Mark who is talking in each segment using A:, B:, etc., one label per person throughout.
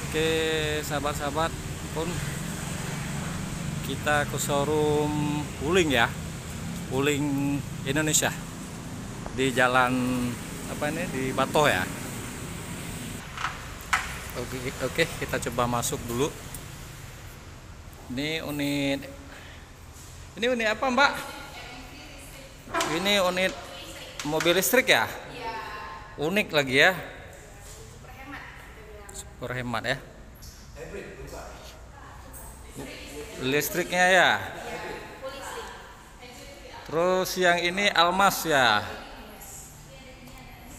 A: Oke, sahabat-sahabat, pun kita ke showroom Wuling ya, Wuling Indonesia di jalan apa ini, di Batoh ya. Oke, kita coba masuk dulu. Ini unit apa Mbak? Ini unit mobil listrik ya? Unik lagi ya. Super hemat ya. Listriknya ya. Terus yang ini Almas ya.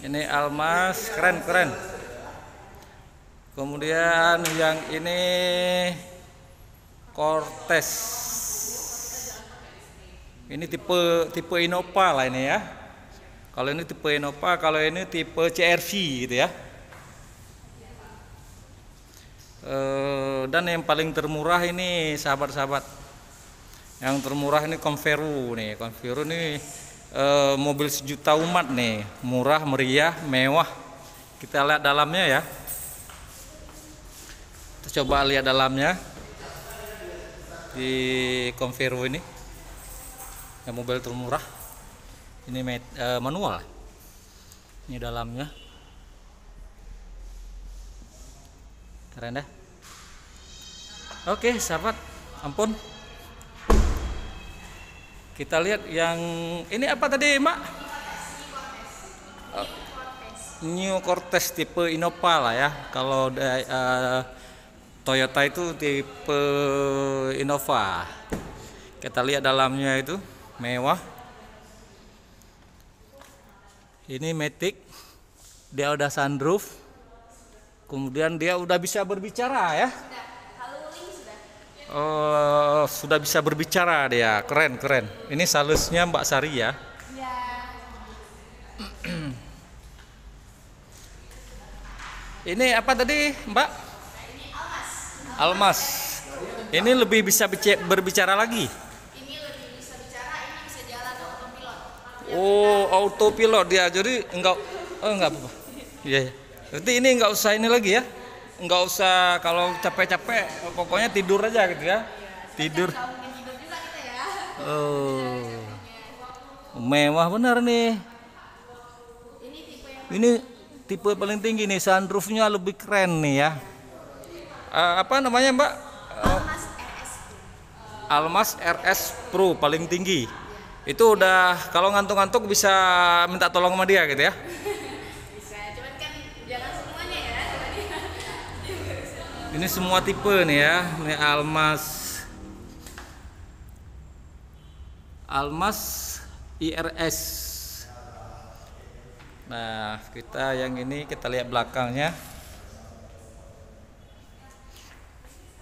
A: Ini Almas, keren. Kemudian yang ini Cortez. Ini tipe Innova lah ini ya. Kalau ini tipe Innova, kalau ini tipe CR-V gitu ya. Dan yang paling termurah ini sahabat-sahabat, yang termurah ini Converu nih. Converu nih mobil sejuta umat nih, murah, meriah, mewah. Kita lihat dalamnya ya. Kita coba lihat dalamnya di Converu ini, yang mobil termurah. Ini manual. Ini dalamnya. Keren deh. Oke sahabat, ampun. Kita lihat yang ini apa tadi Mak? New Cortez tipe Innova lah ya. Kalau Toyota itu tipe Innova. Kita lihat dalamnya itu mewah. Ini Matic, dia udah sunroof. Kemudian dia udah bisa berbicara ya. Oh, sudah bisa berbicara dia. Keren. Ini salusnya Mbak Sari ya. Ini apa tadi Mbak? Almas. Ini lebih bisa berbicara lagi.
B: Ini lebih bisa bicara, ini bisa jalan autopilot.
A: Oh, autopilot dia. Jadi enggak apa-apa. Iya. Berarti ini enggak usah ini lagi ya. Enggak usah kalau capek-capek, pokoknya tidur aja gitu ya. Tidur.
B: Tidur juga kita ya.
A: Oh. Mewah benar nih. Ini tipe paling tinggi nih, sunroofnya lebih keren nih ya. Apa namanya Mbak?
B: Almas RS.
A: Almas RS Pro paling tinggi. Itu udah kalau ngantuk-ngantuk bisa minta tolong sama dia gitu ya.
B: Bisa, cuman kan jangan semuanya ya.
A: Ini semua tipe nih ya. Ini Almas IRS. Nah, kita yang ini kita lihat belakangnya.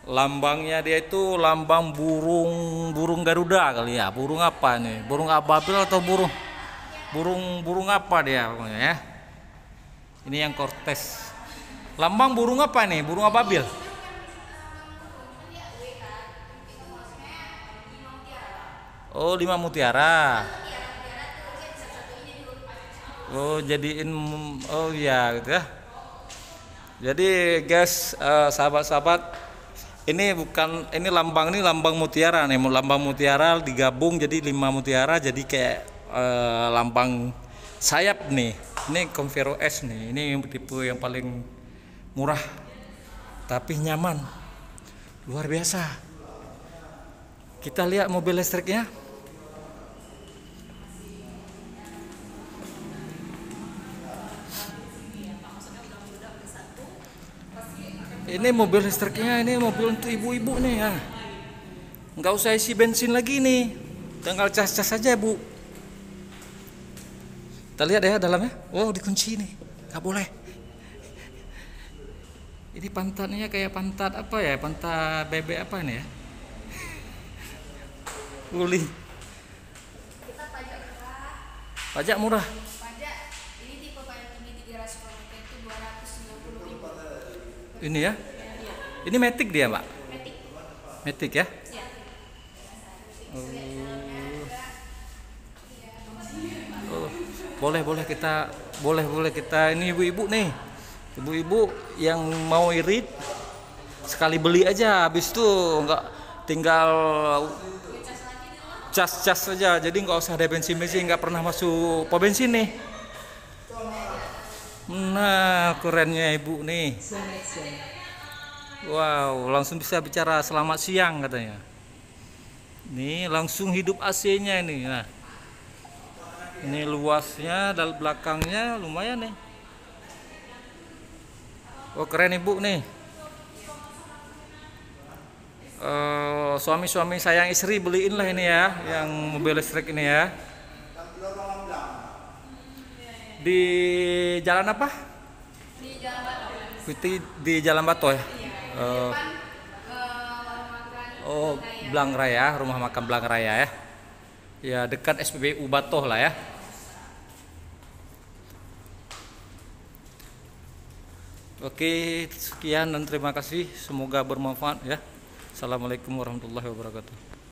A: Lambangnya dia itu lambang burung Garuda kali ya. Burung apa nih? Burung ababil atau burung apa dia pokoknya ya. Ini yang Cortez. Lambang burung apa nih? Burung ababil. Oh, 5 mutiara. Oh, jadiin oh ya gitu ya. Jadi guys, sahabat-sahabat, ini lambang mutiara nih, lambang mutiara digabung jadi 5 mutiara, jadi kayak lambang sayap nih. Ini Converu S nih, ini tipe yang paling murah tapi nyaman, luar biasa. Kita lihat mobil listriknya. Ini mobil listriknya, ini mobil untuk ibu-ibu nih ya. Nggak usah isi bensin lagi nih, tinggal cas-cas saja Bu. Kita lihat ya dalamnya. Wow, dikunci nih, nggak boleh. Ini pantatnya kayak pantat apa ya? Pantat bebek apa ini ya? Uli.
B: Kita pajak murah.
A: Pajak murah.
B: Pajak ini tipe paling tinggi 300 km itu 290.000.
A: Ini ya. Ini Matic dia Mbak. Matic ya.
B: Ya.
A: Oh, boleh kita ini ibu-ibu nih, ibu-ibu yang mau irit sekali beli aja, habis itu nggak tinggal cas saja, jadi nggak usah ada bensin, nggak pernah masuk pom bensin nih. Nah, kerennya ibu nih. Wow, langsung bisa bicara selamat siang katanya. Nih langsung hidup AC-nya ini. Nah, ini luasnya dan belakangnya lumayan nih. Oh, keren ibu nih. Suami-suami sayang istri beliin lah ini ya, yang mobil listrik ini ya. Di jalan apa?
B: Di Jalan Batu.
A: Di Jalan Batu ya.
B: Depan warung makan
A: Oh, Blang Raya, rumah makan Blang Raya ya. Ya, dekat SPBU Batoh lah ya. Oke, sekian dan terima kasih. Semoga bermanfaat ya. Assalamualaikum warahmatullahi wabarakatuh.